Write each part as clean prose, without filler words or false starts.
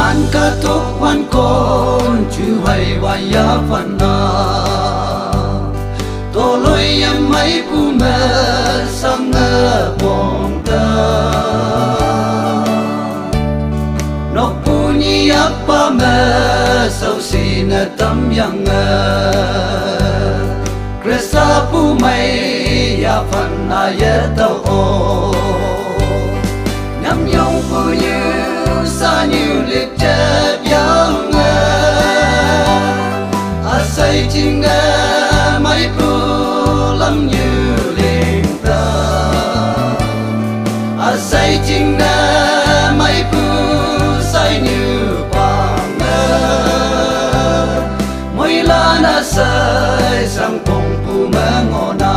man ka tok wan kon chu hai wa ya phan na to loi yam mai pu ma sang na bong ta no pu ni apa ma sau si na tam yang a kresa pu mai ya phan na ya tao o nhắm nhung pu như sa như liệt chép yang a say chinh a mai pu lam như liền ta a say chinh a mai pu say như bang mỗi la na say sang phong pu ma ngona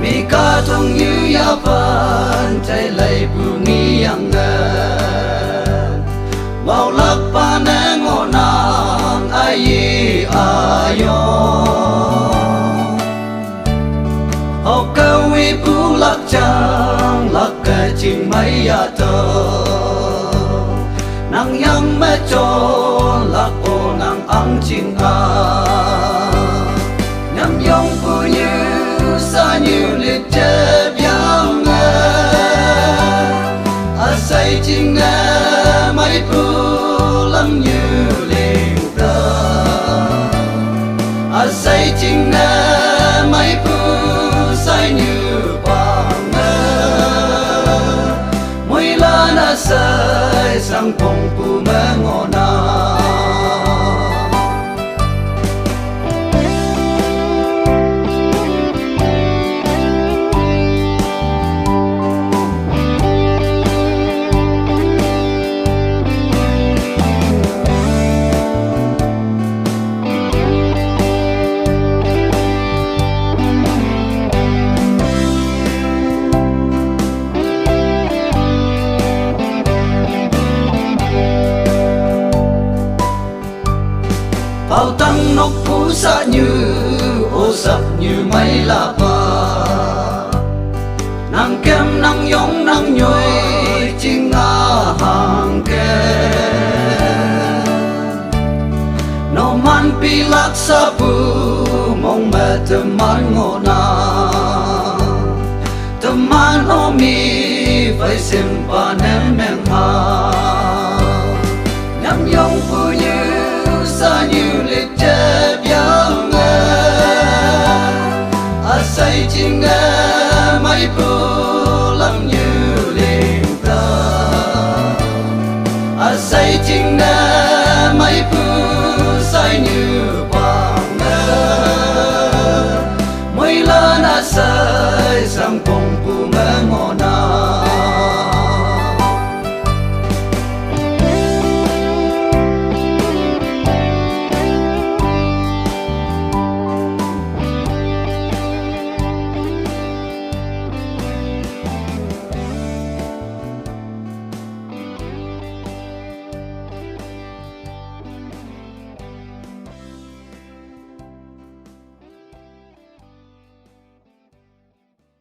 mi ca thong như ya phan trái lay pu nghi yang mau lắc pa na ngona ai ayo học cao uy pu lắc chang lắc cái chim mấy ya tơ nang yang mẹ cho lắc ô nang ang chim a nhắm yong pu như sa như liệt chép yang a say chim a mai pu lam như liền ta a say chim a mai pu say như bang mỗi la na say sang phong pu ma ngona bao tăng nóc phú xa như ô sập như mấy là ba nàng kem nàng giống nàng nhồi chinh nga hàng kê no man pi lak sa pu mong mẹ teman ngona teman omi phải xem pa nem meng ha nhắm yong pu như sa như liệt chép yang a say chinh a mai pu lam như liền ta a say chinh a